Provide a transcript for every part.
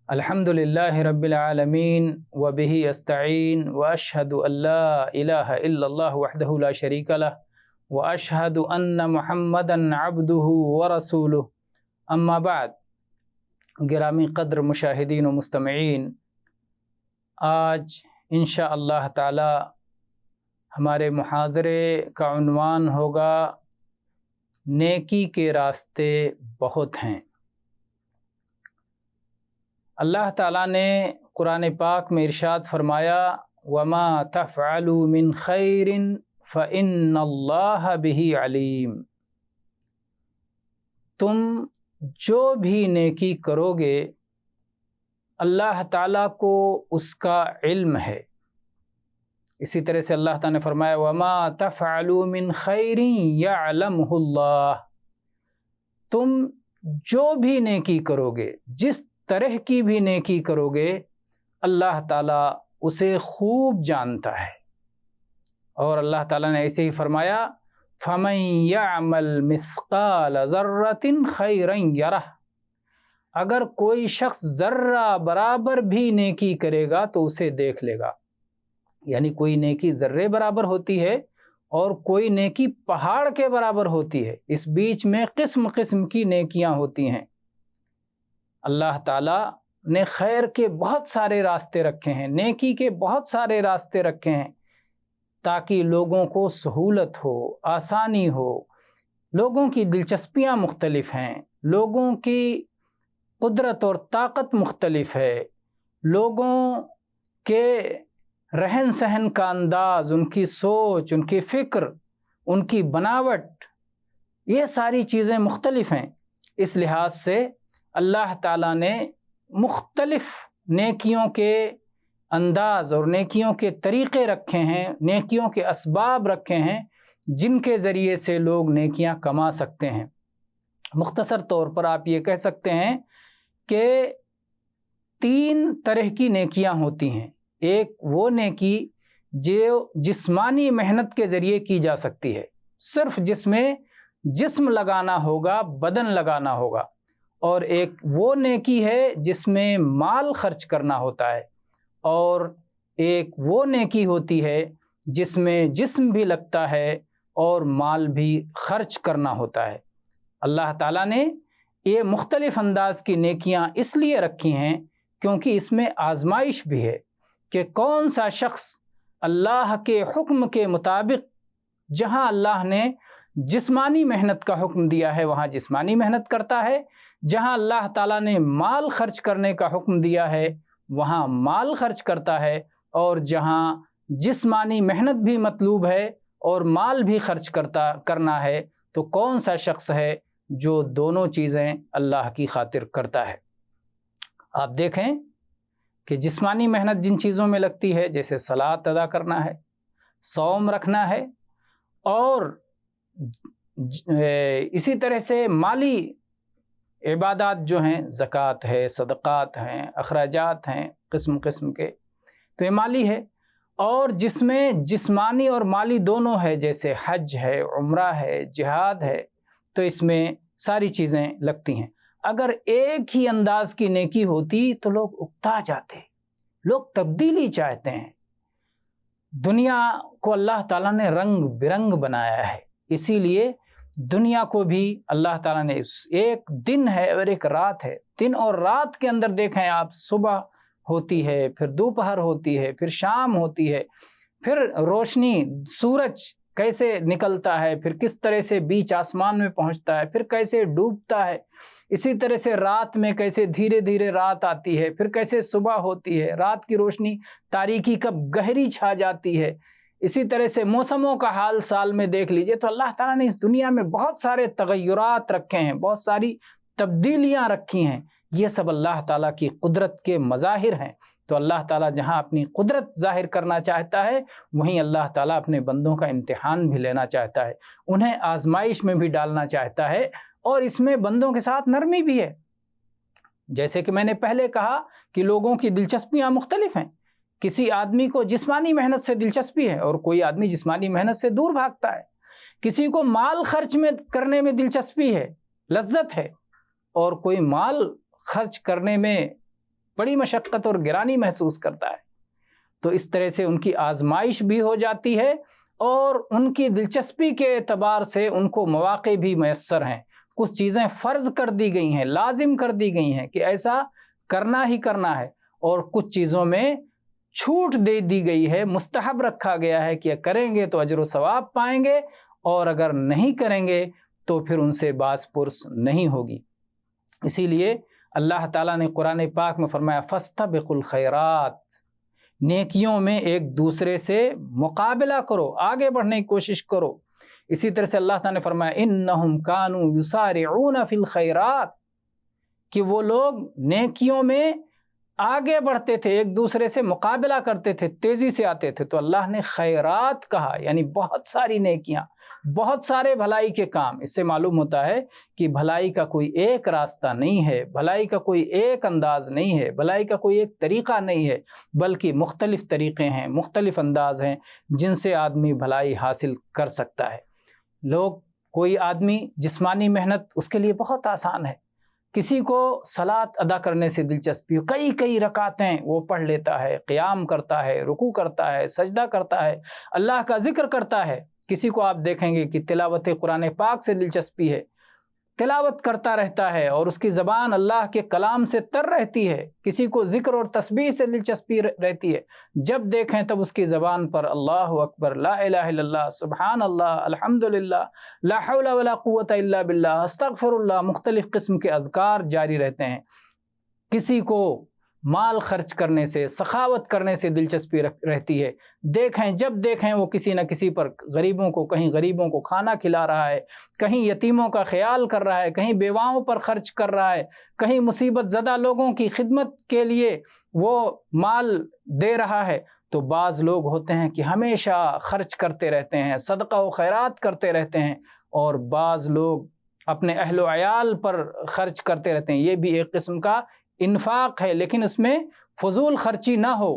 الحمد للہ رب العالمین وبہ استعین واشہد ان لا الہ الا اللہ وحدہ لا شریک لہ واشہد ان محمدا عبدہ ورسولہ اما بعد۔ گرامی قدر مشاہدین و مستمعین، آج انشاء اللہ تعالی ہمارے محاضرے کا عنوان ہوگا نیکی کے راستے بہت ہیں۔ اللہ تعالیٰ نے قرآن پاک میں ارشاد فرمایا وَمَا تَفْعَلُوا مِنْ خَيْرٍ فَإِنَّ اللَّهَ بِهِ عَلِيمٌ۔ تم جو بھی نیکی کرو گے اللہ تعالیٰ کو اس کا علم ہے۔ اسی طرح سے اللہ تعالیٰ نے فرمایا وَمَا تَفْعَلُوا مِنْ خَيْرٍ يَعْلَمْهُ اللَّهُ۔ تم جو بھی نیکی کرو گے، جس طرح کی بھی نیکی کرو گے، اللہ تعالیٰ اسے خوب جانتا ہے۔ اور اللہ تعالیٰ نے ایسے ہی فرمایا فَمَن يَعْمَلْ مِثْقَالَ ذَرَّةٍ خَيْرًا يَرَهُ۔ اگر کوئی شخص ذرہ برابر بھی نیکی کرے گا تو اسے دیکھ لے گا۔ یعنی کوئی نیکی ذرے برابر ہوتی ہے اور کوئی نیکی پہاڑ کے برابر ہوتی ہے۔ اس بیچ میں قسم قسم کی نیکیاں ہوتی ہیں۔ اللہ تعالیٰ نے خیر کے بہت سارے راستے رکھے ہیں، نیکی کے بہت سارے راستے رکھے ہیں تاکہ لوگوں کو سہولت ہو، آسانی ہو۔ لوگوں کی دلچسپیاں مختلف ہیں، لوگوں کی قدرت اور طاقت مختلف ہے، لوگوں کے رہن سہن کا انداز، ان کی سوچ، ان کی فکر، ان کی بناوٹ، یہ ساری چیزیں مختلف ہیں۔ اس لحاظ سے اللہ تعالیٰ نے مختلف نیکیوں کے انداز اور نیکیوں کے طریقے رکھے ہیں، نیکیوں کے اسباب رکھے ہیں جن کے ذریعے سے لوگ نیکیاں کما سکتے ہیں۔ مختصر طور پر آپ یہ کہہ سکتے ہیں کہ 3 طرح کی نیکیاں ہوتی ہیں۔ ایک وہ نیکی جو جسمانی محنت کے ذریعے کی جا سکتی ہے، صرف جس میں جسم لگانا ہوگا، بدن لگانا ہوگا۔ اور ایک وہ نیکی ہے جس میں مال خرچ کرنا ہوتا ہے، اور ایک وہ نیکی ہوتی ہے جس میں جسم بھی لگتا ہے اور مال بھی خرچ کرنا ہوتا ہے۔ اللہ تعالیٰ نے یہ مختلف انداز کی نیکیاں اس لیے رکھی ہیں کیونکہ اس میں آزمائش بھی ہے کہ کون سا شخص اللہ کے حکم کے مطابق، جہاں اللہ نے جسمانی محنت کا حکم دیا ہے وہاں جسمانی محنت کرتا ہے، جہاں اللہ تعالیٰ نے مال خرچ کرنے کا حکم دیا ہے وہاں مال خرچ کرتا ہے، اور جہاں جسمانی محنت بھی مطلوب ہے اور مال بھی خرچ کرنا ہے تو کون سا شخص ہے جو دونوں چیزیں اللہ کی خاطر کرتا ہے۔ آپ دیکھیں کہ جسمانی محنت جن چیزوں میں لگتی ہے، جیسے صلاۃ ادا کرنا ہے، صوم رکھنا ہے، اور اسی طرح سے مالی عبادات جو ہیں، زکوٰۃ ہے، صدقات ہیں، اخراجات ہیں قسم قسم کے، تو یہ مالی ہے۔ اور جس میں جسمانی اور مالی دونوں ہے، جیسے حج ہے، عمرہ ہے، جہاد ہے، تو اس میں ساری چیزیں لگتی ہیں۔ اگر ایک ہی انداز کی نیکی ہوتی تو لوگ اکتا جاتے، لوگ تبدیلی چاہتے ہیں۔ دنیا کو اللہ تعالیٰ نے رنگ برنگ بنایا ہے، اسی لیے دنیا کو بھی اللہ تعالیٰ نے ایک دن ہے اور ایک رات ہے۔ دن اور رات کے اندر دیکھیں آپ، صبح ہوتی ہے، پھر دوپہر ہوتی ہے، پھر شام ہوتی ہے، پھر روشنی، سورج کیسے نکلتا ہے، پھر کس طرح سے بیچ آسمان میں پہنچتا ہے، پھر کیسے ڈوبتا ہے، اسی طرح سے رات میں کیسے دھیرے دھیرے رات آتی ہے، پھر کیسے صبح ہوتی ہے، رات کی روشنی تاریکی کب گہری چھا جاتی ہے۔ اسی طرح سے موسموں کا حال سال میں دیکھ لیجئے، تو اللہ تعالیٰ نے اس دنیا میں بہت سارے تغیرات رکھے ہیں، بہت ساری تبدیلیاں رکھی ہیں۔ یہ سب اللہ تعالیٰ کی قدرت کے مظاہر ہیں۔ تو اللہ تعالیٰ جہاں اپنی قدرت ظاہر کرنا چاہتا ہے، وہیں اللہ تعالیٰ اپنے بندوں کا امتحان بھی لینا چاہتا ہے، انہیں آزمائش میں بھی ڈالنا چاہتا ہے، اور اس میں بندوں کے ساتھ نرمی بھی ہے۔ جیسے کہ میں نے پہلے کہا کہ لوگوں کی دلچسپیاں مختلف ہیں۔ کسی آدمی کو جسمانی محنت سے دلچسپی ہے اور کوئی آدمی جسمانی محنت سے دور بھاگتا ہے۔ کسی کو مال خرچ کرنے میں دلچسپی ہے، لذت ہے، اور کوئی مال خرچ کرنے میں بڑی مشقت اور گرانی محسوس کرتا ہے۔ تو اس طرح سے ان کی آزمائش بھی ہو جاتی ہے اور ان کی دلچسپی کے اعتبار سے ان کو مواقع بھی میسر ہیں۔ کچھ چیزیں فرض کر دی گئی ہیں، لازم کر دی گئی ہیں کہ ایسا کرنا ہی کرنا ہے، اور کچھ چیزوں میں چھوٹ دے دی گئی ہے، مستحب رکھا گیا ہے کہ کریں گے تو اجر و ثواب پائیں گے، اور اگر نہیں کریں گے تو پھر ان سے باز پرس نہیں ہوگی۔ اسی لیے اللہ تعالیٰ نے قرآن پاک میں فرمایا فاستبقوا الخیرات، نیکیوں میں ایک دوسرے سے مقابلہ کرو، آگے بڑھنے کی کوشش کرو۔ اسی طرح سے اللہ تعالیٰ نے فرمایا انہم کانوا یسارعون فی الخیرات، کہ وہ لوگ نیکیوں میں آگے بڑھتے تھے، ایک دوسرے سے مقابلہ کرتے تھے، تیزی سے آتے تھے۔ تو اللہ نے خیرات کہا، یعنی بہت ساری نیکیاں، بہت سارے بھلائی کے کام۔ اس سے معلوم ہوتا ہے کہ بھلائی کا کوئی ایک راستہ نہیں ہے، بھلائی کا کوئی ایک انداز نہیں ہے، بھلائی کا کوئی ایک طریقہ نہیں ہے، بلکہ مختلف طریقے ہیں، مختلف انداز ہیں جن سے آدمی بھلائی حاصل کر سکتا ہے۔ کوئی آدمی جسمانی محنت اس کے لیے بہت آسان ہے، کسی کو صلاۃ ادا کرنے سے دلچسپی ہو، کئی رکعتیں وہ پڑھ لیتا ہے، قیام کرتا ہے، رکوع کرتا ہے، سجدہ کرتا ہے، اللہ کا ذکر کرتا ہے۔ کسی کو آپ دیکھیں گے کہ تلاوت قرآن پاک سے دلچسپی ہے، تلاوت کرتا رہتا ہے اور اس کی زبان اللہ کے کلام سے تر رہتی ہے۔ کسی کو ذکر اور تسبیح سے دلچسپی رہتی ہے، جب دیکھیں تب اس کی زبان پر اللہ اکبر، لا الہ الا اللہ، سبحان اللہ، الحمدللہ، لا حول ولا قوت الا باللہ، استغفر اللہ، مختلف قسم کے اذکار جاری رہتے ہیں۔ کسی کو مال خرچ کرنے سے، سخاوت کرنے سے دلچسپی رہتی ہے، دیکھیں جب دیکھیں وہ کسی نہ کسی پر غریبوں کو، کہیں غریبوں کو کھانا کھلا رہا ہے، کہیں یتیموں کا خیال کر رہا ہے، کہیں بیواؤں پر خرچ کر رہا ہے، کہیں مصیبت زدہ لوگوں کی خدمت کے لیے وہ مال دے رہا ہے۔ تو بعض لوگ ہوتے ہیں کہ ہمیشہ خرچ کرتے رہتے ہیں، صدقہ و خیرات کرتے رہتے ہیں، اور بعض لوگ اپنے اہل و عیال پر خرچ کرتے رہتے ہیں۔ یہ بھی ایک قسم کا انفاق ہے، لیکن اس میں فضول خرچی نہ ہو،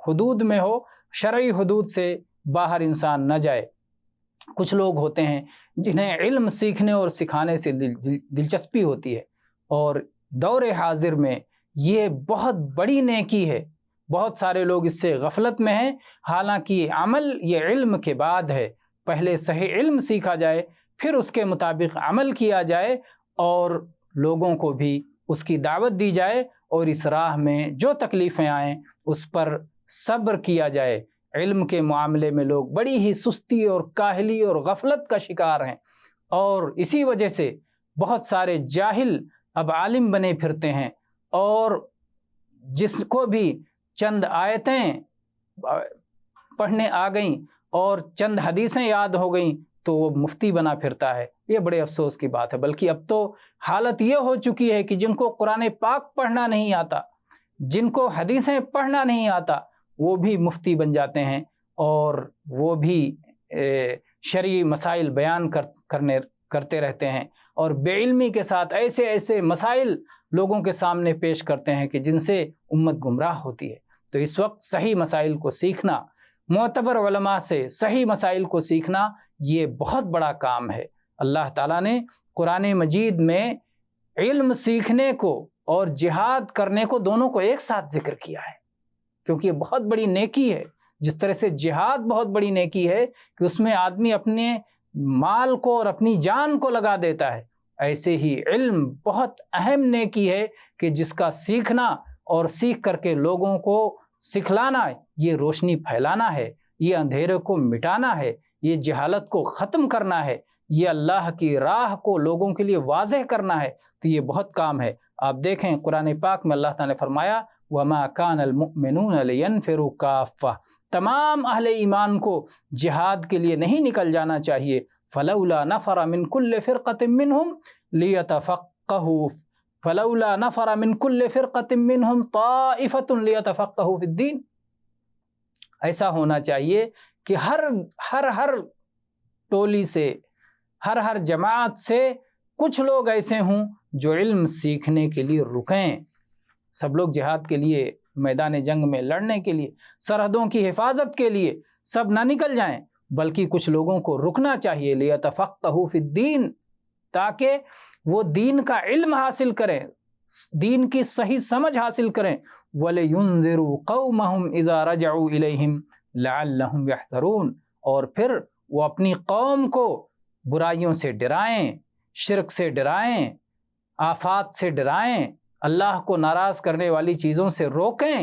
حدود میں ہو، شرعی حدود سے باہر انسان نہ جائے۔ کچھ لوگ ہوتے ہیں جنہیں علم سیکھنے اور سکھانے سے دلچسپی ہوتی ہے، اور دور حاضر میں یہ بہت بڑی نیکی ہے۔ بہت سارے لوگ اس سے غفلت میں ہیں، حالانکہ عمل یہ علم کے بعد ہے۔ پہلے صحیح علم سیکھا جائے، پھر اس کے مطابق عمل کیا جائے، اور لوگوں کو بھی اس کی دعوت دی جائے، اور اس راہ میں جو تکلیفیں آئیں اس پر صبر کیا جائے۔ علم کے معاملے میں لوگ بڑی ہی سستی اور کاہلی اور غفلت کا شکار ہیں، اور اسی وجہ سے بہت سارے جاہل اب عالم بنے پھرتے ہیں، اور جس کو بھی چند آیتیں پڑھنے آ گئیں اور چند حدیثیں یاد ہو گئیں تو وہ مفتی بنا پھرتا ہے۔ یہ بڑے افسوس کی بات ہے، بلکہ اب تو حالت یہ ہو چکی ہے کہ جن کو قرآن پاک پڑھنا نہیں آتا، جن کو حدیثیں پڑھنا نہیں آتا، وہ بھی مفتی بن جاتے ہیں، اور وہ بھی شرعی مسائل بیان کرتے رہتے ہیں، اور بے علمی کے ساتھ ایسے مسائل لوگوں کے سامنے پیش کرتے ہیں کہ جن سے امت گمراہ ہوتی ہے۔ تو اس وقت صحیح مسائل کو سیکھنا، معتبر علماء سے صحیح مسائل کو سیکھنا، یہ بہت بڑا کام ہے۔ اللہ تعالیٰ نے قرآن مجید میں علم سیکھنے کو اور جہاد کرنے کو، دونوں کو ایک ساتھ ذکر کیا ہے، کیونکہ یہ بہت بڑی نیکی ہے۔ جس طرح سے جہاد بہت بڑی نیکی ہے کہ اس میں آدمی اپنے مال کو اور اپنی جان کو لگا دیتا ہے، ایسے ہی علم بہت اہم نیکی ہے کہ جس کا سیکھنا اور سیکھ کر کے لوگوں کو سکھلانا، یہ روشنی پھیلانا ہے، یہ اندھیرے کو مٹانا ہے، یہ جہالت کو ختم کرنا ہے، یہ اللہ کی راہ کو لوگوں کے لیے واضح کرنا ہے۔ تو یہ بہت کام ہے۔ آپ دیکھیں قرآن پاک میں اللہ تعالیٰ نے فرمایا وَمَا كَانَ الْمُؤْمِنُونَ لِيَنْفِرُوا كَافَّةً، تمام اہل ایمان کو جہاد کے لیے نہیں نکل جانا چاہیے۔ فَلَوْلَا نَفَرَ مِنْ كُلِّ فِرْقَةٍ مِّنْهُمْ لِيَتَفَقَّهُوا فَلَوْلَا نَفَرَ مِنْ كُلِّ فِرْقَةٍ مِّنْهُمْ طَائِفَةٌ لِيَتَفَقَّهُوا فِي الدِّينِ۔ ایسا ہونا چاہیے کہ ہر ٹولی سے، ہر جماعت سے کچھ لوگ ایسے ہوں جو علم سیکھنے کے لیے رکیں۔ سب لوگ جہاد کے لیے، میدان جنگ میں لڑنے کے لیے، سرحدوں کی حفاظت کے لیے سب نہ نکل جائیں، بلکہ کچھ لوگوں کو رکنا چاہیے، لیتفقہوا فی الدین، تاکہ وہ دین کا علم حاصل کریں، دین کی صحیح سمجھ حاصل کریں. وَلِيُنذِرُوا قَوْمَهُمْ إِذَا رَجَعُوا إِلَيْهِمْ لَعَلَّهُمْ يَحْذَرُونَ. اور پھر وہ اپنی قوم کو برائیوں سے ڈرائیں، شرک سے ڈرائیں، آفات سے ڈرائیں، اللہ کو ناراض کرنے والی چیزوں سے روکیں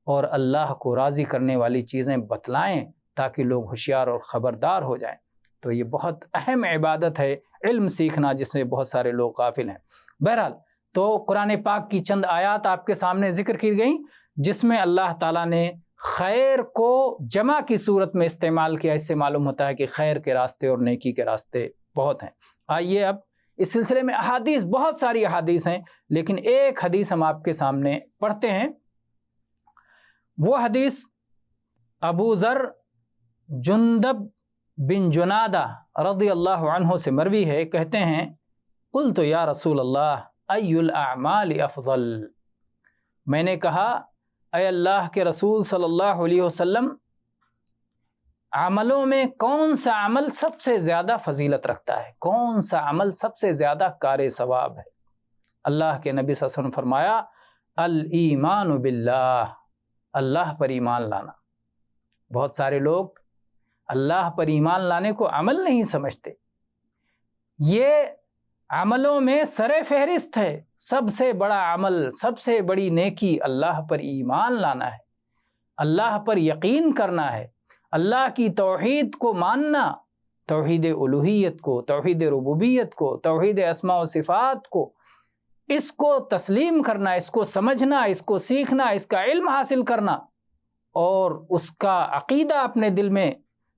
اور اللہ کو راضی کرنے والی چیزیں بتلائیں تاکہ لوگ ہوشیار اور خبردار ہو جائیں. تو یہ بہت اہم عبادت ہے علم سیکھنا، جس میں بہت سارے لوگ غافل ہیں. بہرحال تو قرآن پاک کی چند آیات آپ کے سامنے ذکر کی گئیں جس میں اللہ تعالیٰ نے خیر کو جمع کی صورت میں استعمال کیا. اس سے معلوم ہوتا ہے کہ خیر کے راستے اور نیکی کے راستے بہت ہیں. آئیے اب اس سلسلے میں احادیث، بہت ساری احادیث ہیں، لیکن ایک حدیث ہم آپ کے سامنے پڑھتے ہیں. وہ حدیث ابو ذر جندب بن جنادہ رضی اللہ عنہ سے مروی ہے. کہتے ہیں قلت یا رسول اللہ ای الاعمال افضل. میں نے کہا اے اللہ کے رسول صلی اللہ علیہ وسلم، عملوں میں کون سا عمل سب سے زیادہ فضیلت رکھتا ہے؟ کون سا عمل سب سے زیادہ کار ثواب ہے؟ اللہ کے نبی صلی اللہ علیہ وسلم فرمایا الایمان باللہ، اللہ پر ایمان لانا. بہت سارے لوگ اللہ پر ایمان لانے کو عمل نہیں سمجھتے. یہ عملوں میں سر فہرست ہے. سب سے بڑا عمل، سب سے بڑی نیکی اللہ پر ایمان لانا ہے، اللہ پر یقین کرنا ہے، اللہ کی توحید کو ماننا، توحید الوہیت کو، توحید ربوبیت کو، توحید اسماء و صفات کو، اس کو تسلیم کرنا، اس کو سمجھنا، اس کو سیکھنا، اس کا علم حاصل کرنا اور اس کا عقیدہ اپنے دل میں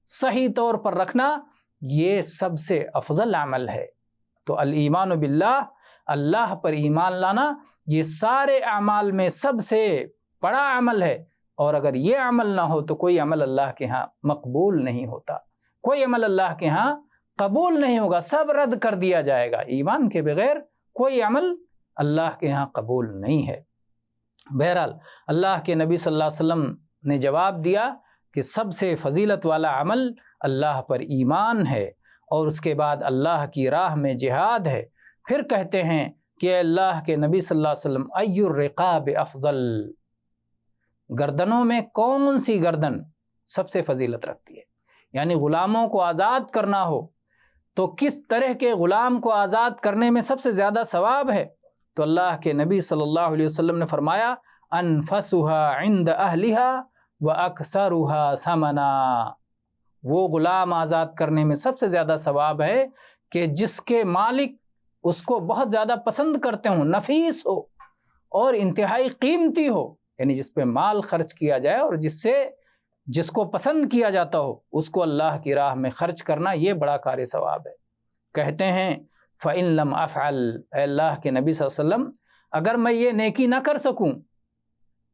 صحیح طور پر رکھنا، یہ سب سے افضل عمل ہے. تو الایمان باللہ، اللہ پر ایمان لانا، یہ سارے اعمال میں سب سے بڑا عمل ہے. اور اگر یہ عمل نہ ہو تو کوئی عمل اللہ کے ہاں مقبول نہیں ہوتا، کوئی عمل اللہ کے ہاں قبول نہیں ہوگا، سب رد کر دیا جائے گا. ایمان کے بغیر کوئی عمل اللہ کے ہاں قبول نہیں ہے. بہرحال اللہ کے نبی صلی اللہ علیہ وسلم نے جواب دیا کہ سب سے فضیلت والا عمل اللہ پر ایمان ہے اور اس کے بعد اللہ کی راہ میں جہاد ہے. پھر کہتے ہیں کہ اللہ کے نبی صلی اللہ علیہ وسلم ای الرقاب افضل، گردنوں میں کون سی گردن سب سے فضیلت رکھتی ہے؟ یعنی غلاموں کو آزاد کرنا ہو تو کس طرح کے غلام کو آزاد کرنے میں سب سے زیادہ ثواب ہے؟ تو اللہ کے نبی صلی اللہ علیہ وسلم نے فرمایا انفسها عند اہلها واکثرها ثمنا. وہ غلام آزاد کرنے میں سب سے زیادہ ثواب ہے کہ جس کے مالک اس کو بہت زیادہ پسند کرتے ہوں، نفیس ہو اور انتہائی قیمتی ہو، یعنی جس پہ مال خرچ کیا جائے اور جس کو پسند کیا جاتا ہو، اس کو اللہ کی راہ میں خرچ کرنا، یہ بڑا کار ثواب ہے. کہتے ہیں فَإِن لَمْ أَفْعَلْ، اے اللہ کے نبی صلی اللہ علیہ وسلم اگر میں یہ نیکی نہ کر سکوں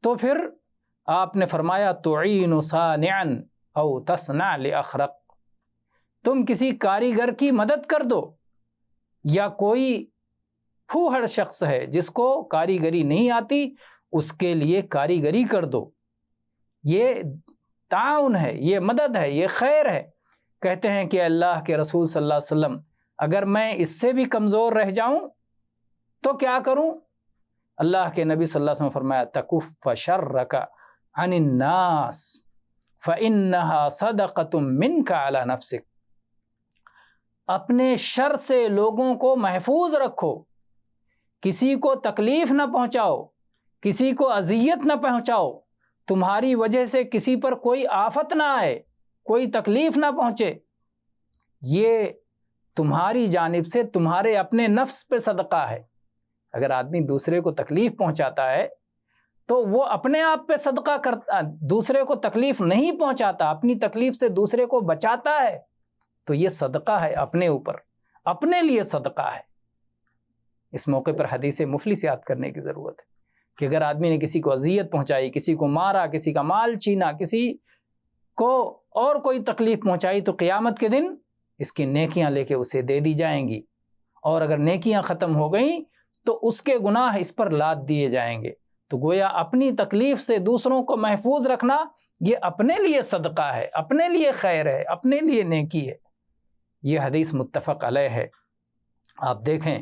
تو پھر آپ نے فرمایا تُعِينُ صَانِعًا او تصنع لأخرق، تم کسی کاریگر کی مدد کر دو، یا کوئی پھوہڑ شخص ہے جس کو کاریگری نہیں آتی اس کے لیے کاریگری کر دو. یہ تعاون ہے، یہ مدد ہے، یہ خیر ہے. کہتے ہیں کہ اللہ کے رسول صلی اللہ علیہ وسلم اگر میں اس سے بھی کمزور رہ جاؤں تو کیا کروں؟ اللہ کے نبی صلی اللہ علیہ وسلم فرمایا تکف شرک عن الناس فإنها صدقۃ منک علی نفسک. اپنے شر سے لوگوں کو محفوظ رکھو، کسی کو تکلیف نہ پہنچاؤ، کسی کو اذیت نہ پہنچاؤ، تمہاری وجہ سے کسی پر کوئی آفت نہ آئے، کوئی تکلیف نہ پہنچے. یہ تمہاری جانب سے تمہارے اپنے نفس پہ صدقہ ہے. اگر آدمی دوسرے کو تکلیف پہنچاتا ہے تو وہ اپنے آپ پہ صدقہ کرتا، دوسرے کو تکلیف نہیں پہنچاتا، اپنی تکلیف سے دوسرے کو بچاتا ہے، تو یہ صدقہ ہے اپنے اوپر، اپنے لیے صدقہ ہے. اس موقع پر حدیث مفلس یاد کرنے کی ضرورت ہے کہ اگر آدمی نے کسی کو اذیت پہنچائی، کسی کو مارا، کسی کا مال چھینا، کسی کو اور کوئی تکلیف پہنچائی تو قیامت کے دن اس کی نیکیاں لے کے اسے دے دی جائیں گی، اور اگر نیکیاں ختم ہو گئیں تو اس کے گناہ اس پر لاد دیے جائیں گے. تو گویا اپنی تکلیف سے دوسروں کو محفوظ رکھنا یہ اپنے لیے صدقہ ہے، اپنے لیے خیر ہے، اپنے لیے نیکی ہے. یہ حدیث متفق علیہ ہے. آپ دیکھیں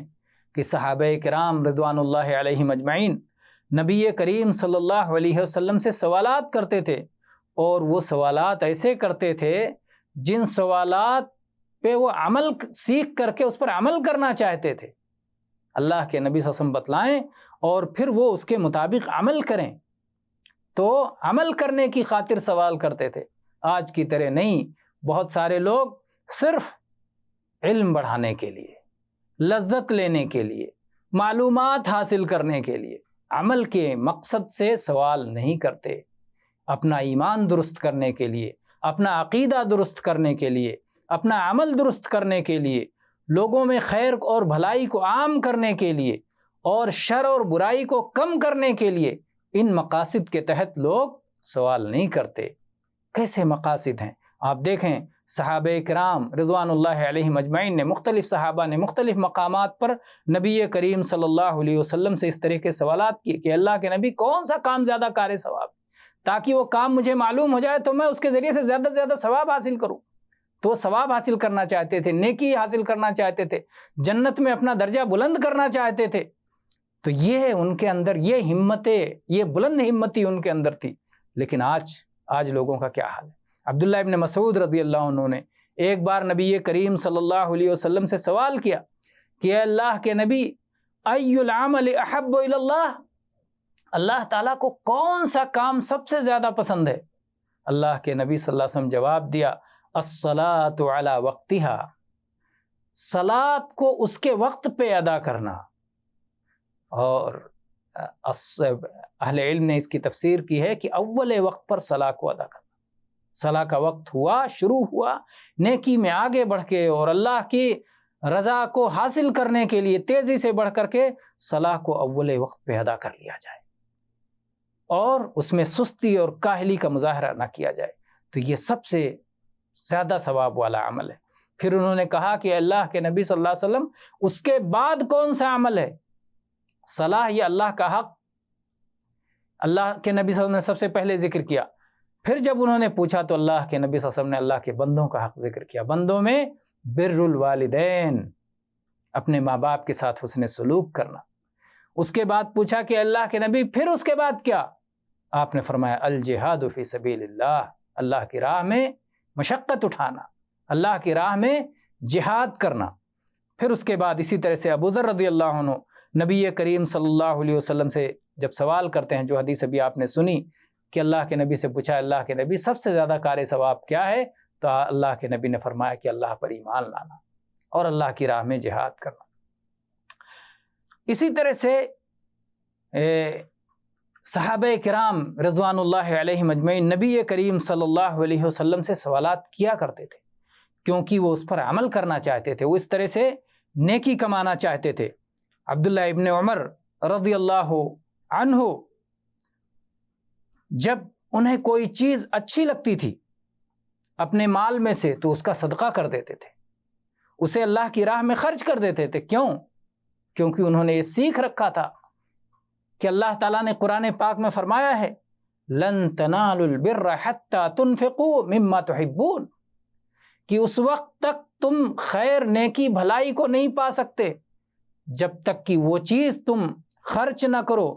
کہ صحابہ کرام رضوان اللہ علیہم اجمعین نبی کریم صلی اللہ علیہ وسلم سے سوالات کرتے تھے، اور وہ سوالات ایسے کرتے تھے جن سوالات پہ وہ عمل سیکھ کر کے اس پر عمل کرنا چاہتے تھے۔ اللہ کے نبی صلی اللہ علیہ وسلم بتلائیں اور پھر وہ اس کے مطابق عمل کریں، تو عمل کرنے کی خاطر سوال کرتے تھے۔ آج کی طرح نہیں، بہت سارے لوگ صرف علم بڑھانے کے لیے، لذت لینے کے لیے، معلومات حاصل کرنے کے لیے، عمل کے مقصد سے سوال نہیں کرتے۔ اپنا ایمان درست کرنے کے لیے، اپنا عقیدہ درست کرنے کے لیے، اپنا عمل درست کرنے کے لیے، لوگوں میں خیر اور بھلائی کو عام کرنے کے لیے، اور شر اور برائی کو کم کرنے کے لیے، ان مقاصد کے تحت لوگ سوال نہیں کرتے۔ کیسے مقاصد ہیں؟ آپ دیکھیں صحابہ کرام رضوان اللہ علیہم اجمعین نے، مختلف صحابہ نے مختلف مقامات پر نبی کریم صلی اللہ علیہ وسلم سے اس طرح کے سوالات کیے کہ اللہ کے نبی کون سا کام زیادہ کار ثواب، تاکہ وہ کام مجھے معلوم ہو جائے تو میں اس کے ذریعے سے زیادہ سے زیادہ ثواب حاصل کروں۔ تو وہ ثواب حاصل کرنا چاہتے تھے، نیکی حاصل کرنا چاہتے تھے، جنت میں اپنا درجہ بلند کرنا چاہتے تھے۔ تو یہ ان کے اندر یہ ہمتیں، یہ بلند ہمتی ان کے اندر تھی۔ لیکن آج لوگوں کا کیا حال ہے؟ عبداللہ ابن مسعود رضی اللہ عنہ نے ایک بار نبی کریم صلی اللہ علیہ وسلم سے سوال کیا کہ اے اللہ کے نبی، ای العمل احب الی اللہ، اللہ تعالیٰ کو کون سا کام سب سے زیادہ پسند ہے؟ اللہ کے نبی صلی اللہ علیہ وسلم جواب دیا، الصلاۃ علی وقتہا، صلاۃ کو اس کے وقت پہ ادا کرنا۔ اور اہل علم نے اس کی تفسیر کی ہے کہ اول وقت پر صلاۃ کو ادا کرنا، صلاۃ کا وقت ہوا، شروع ہوا، نیکی میں آگے بڑھ کے اور اللہ کی رضا کو حاصل کرنے کے لیے تیزی سے بڑھ کر کے صلاۃ کو اول وقت پہ ادا کر لیا جائے، اور اس میں سستی اور کاہلی کا مظاہرہ نہ کیا جائے، تو یہ سب سے زیادہ ثواب والا عمل ہے۔ پھر انہوں نے کہا کہ اللہ کے نبی صلی اللہ علیہ وسلم اس کے بعد کون سا عمل ہے؟ صلاح یہ اللہ کا حق، اللہ کے نبی صلی اللہ علیہ وسلم نے سب سے پہلے ذکر کیا۔ پھر جب انہوں نے پوچھا تو اللہ کے نبی صلی اللہ علیہ وسلم نے اللہ کے بندوں کا حق ذکر کیا۔ بندوں میں بر الوالدین، اپنے ماں باپ کے ساتھ حسن سلوک کرنا۔ اس کے بعد پوچھا کہ اللہ کے نبی پھر اس کے بعد کیا؟ آپ نے فرمایا الجہاد فی سبیل اللہ، اللہ کی راہ میں مشقت اٹھانا، اللہ کی راہ میں جہاد کرنا۔ پھر اس کے بعد اسی طرح سے ابو ذر رضی اللہ عنہ نبی کریم صلی اللہ علیہ وسلم سے جب سوال کرتے ہیں، جو حدیث ابھی آپ نے سنی کہ اللہ کے نبی سے پوچھا اللہ کے نبی سب سے زیادہ کار ثواب کیا ہے، تو اللہ کے نبی نے فرمایا کہ اللہ پر ایمان لانا اور اللہ کی راہ میں جہاد کرنا۔ اسی طرح سے صحابہ کرام رضوان اللہ علیہم اجمعین نبی کریم صلی اللہ علیہ وسلم سے سوالات کیا کرتے تھے، کیونکہ وہ اس پر عمل کرنا چاہتے تھے، وہ اس طرح سے نیکی کمانا چاہتے تھے۔ عبداللہ ابن عمر رضی اللہ عنہ جب انہیں کوئی چیز اچھی لگتی تھی اپنے مال میں سے تو اس کا صدقہ کر دیتے تھے، اسے اللہ کی راہ میں خرچ کر دیتے تھے۔ کیوں؟ کیونکہ انہوں نے یہ سیکھ رکھا تھا کہ اللہ تعالیٰ نے قرآن پاک میں فرمایا ہے لن تنالوا البر حتى تنفقوا مما تحبون، کہ اس وقت تک تم خیر، نیکی، بھلائی کو نہیں پا سکتے جب تک کہ وہ چیز تم خرچ نہ کرو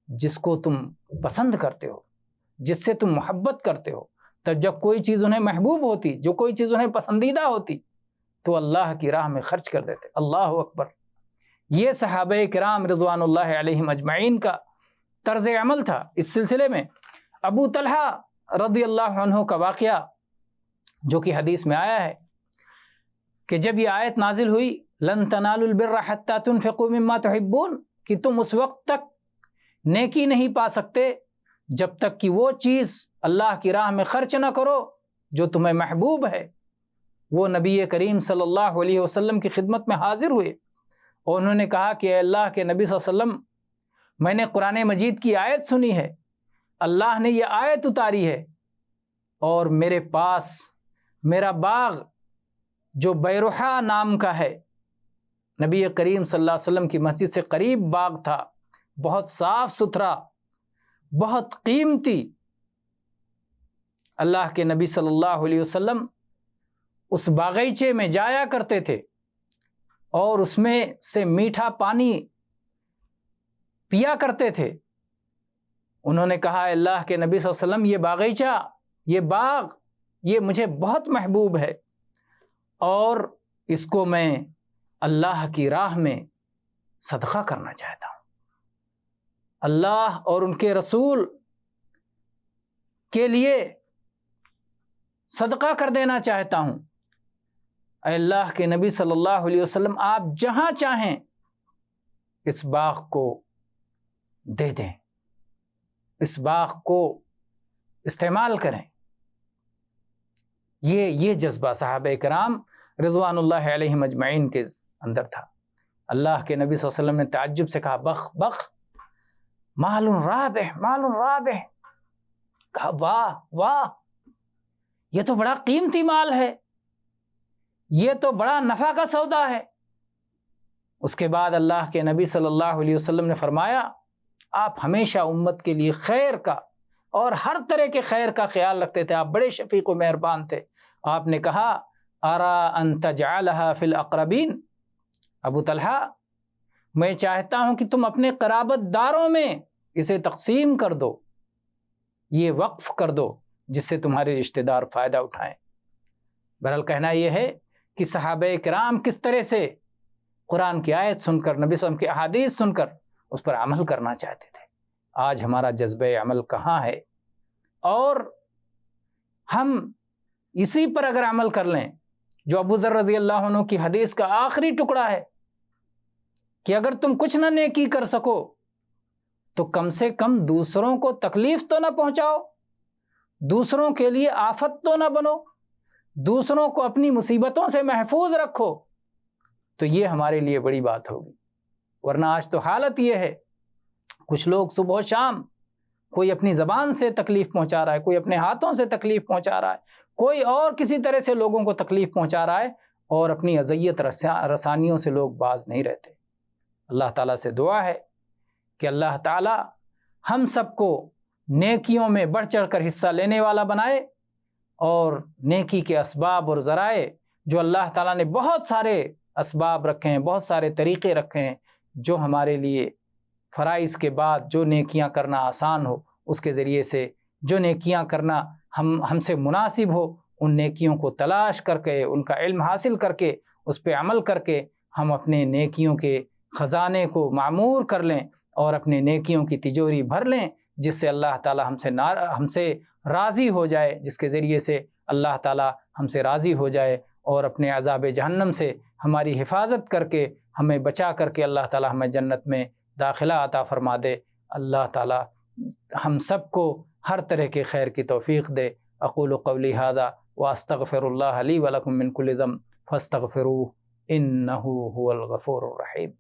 جس کو تم پسند کرتے ہو، جس سے تم محبت کرتے ہو۔ تب جب کوئی چیز انہیں محبوب ہوتی، جو کوئی چیز انہیں پسندیدہ ہوتی، تو اللہ کی راہ میں خرچ کر دیتے۔ اللہ اکبر! یہ صحابہ کرام رضوان اللہ علیہم اجمعین کا طرز عمل تھا۔ اس سلسلے میں ابو طلحہ رضی اللہ عنہ کا واقعہ جو کہ حدیث میں آیا ہے کہ جب یہ آیت نازل ہوئی لن تنالوا البر حتى تنفقوا مما تحبون، کہ تم اس وقت تک نیکی نہیں پا سکتے جب تک کہ وہ چیز اللہ کی راہ میں خرچ نہ کرو جو تمہیں محبوب ہے۔ وہ نبی کریم صلی اللہ علیہ وسلم کی خدمت میں حاضر ہوئے اور انہوں نے کہا کہ اے اللہ کے نبی صلی اللہ علیہ وسلم، میں نے قرآن مجید کی آیت سنی ہے، اللہ نے یہ آیت اتاری ہے، اور میرے پاس میرا باغ جو بیروحہ نام کا ہے، نبی کریم صلی اللہ علیہ وسلم کی مسجد سے قریب باغ تھا، بہت صاف ستھرا، بہت قیمتی۔ اللہ کے نبی صلی اللہ علیہ وسلم اس باغیچے میں جایا کرتے تھے اور اس میں سے میٹھا پانی پیا کرتے تھے۔ انہوں نے کہا اللہ کے نبی صلی اللہ علیہ وسلم یہ باغیچہ، یہ باغ، یہ مجھے بہت محبوب ہے اور اس کو میں اللہ کی راہ میں صدقہ کرنا چاہتا ہوں، اللہ اور ان کے رسول کے لیے صدقہ کر دینا چاہتا ہوں۔ اے اللہ کے نبی صلی اللہ علیہ وسلم، آپ جہاں چاہیں اس باغ کو دے دیں، اس باغ کو استعمال کریں۔ یہ جذبہ صحابہ کرام رضوان اللہ علیہم اجمعین کے اندر تھا۔ اللہ کے نبی صلی اللہ علیہ وسلم نے تعجب سے کہا بخ بخ، مال رابح، مال رابح۔ کہا واہ واہ، یہ تو بڑا قیمتی مال ہے، یہ تو بڑا نفع کا سودا ہے۔ اس کے بعد اللہ کے نبی صلی اللہ علیہ وسلم نے فرمایا آپ ہمیشہ امت کے لیے خیر کا اور ہر طرح کے خیر کا خیال رکھتے تھے، آپ بڑے شفیق و مہربان تھے۔ آپ نے کہا ارا ان تجعلها فی الاقربین، ابو طلحہ میں چاہتا ہوں کہ تم اپنے قرابت داروں میں اسے تقسیم کر دو، یہ وقف کر دو جس سے تمہارے رشتہ دار فائدہ اٹھائیں۔ بہرحال کہنا یہ ہے کہ صحابہ کرام کس طرح سے قرآن کی آیت سن کر، نبی صلی اللہ علیہ وسلم کی احادیث سن کر اس پر عمل کرنا چاہتے تھے۔ آج ہمارا جذبہ عمل کہاں ہے؟ اور ہم اسی پر اگر عمل کر لیں جو ابو ذر رضی اللہ عنہ کی حدیث کا آخری ٹکڑا ہے کہ اگر تم کچھ نہ نیکی کر سکو تو کم سے کم دوسروں کو تکلیف تو نہ پہنچاؤ، دوسروں کے لیے آفت تو نہ بنو، دوسروں کو اپنی مصیبتوں سے محفوظ رکھو، تو یہ ہمارے لیے بڑی بات ہوگی۔ ورنہ آج تو حالت یہ ہے، کچھ لوگ صبح و شام کوئی اپنی زبان سے تکلیف پہنچا رہا ہے، کوئی اپنے ہاتھوں سے تکلیف پہنچا رہا ہے، کوئی اور کسی طرح سے لوگوں کو تکلیف پہنچا رہا ہے، اور اپنی اذیت رسانیوں سے لوگ باز نہیں رہتے۔ اللہ تعالیٰ سے دعا ہے کہ اللہ تعالیٰ ہم سب کو نیکیوں میں بڑھ چڑھ کر حصہ لینے والا بنائے، اور نیکی کے اسباب اور ذرائع جو اللہ تعالیٰ نے بہت سارے اسباب رکھے ہیں، بہت سارے طریقے رکھے ہیں، جو ہمارے لیے فرائض کے بعد جو نیکیاں کرنا آسان ہو، اس کے ذریعے سے جو نیکیاں کرنا ہم سے مناسب ہو، ان نیکیوں کو تلاش کر کے، ان کا علم حاصل کر کے، اس پہ عمل کر کے ہم اپنے نیکیوں کے خزانے کو معمور کر لیں اور اپنے نیکیوں کی تجوری بھر لیں، جس سے اللہ تعالی ہم سے راضی ہو جائے، جس کے ذریعے سے اللہ تعالی ہم سے راضی ہو جائے اور اپنے عذاب جہنم سے ہماری حفاظت کر کے، ہمیں بچا کر کے اللہ تعالی ہمیں جنت میں داخلہ عطا فرما دے۔ اللہ تعالی ہم سب کو ہر طرح کے خیر کی توفیق دے۔ اقول قولی ھذا واستغفر اللہ لی ولکم من کل ذنب فاستغفروہ انہ ھو الغفور الرحیم۔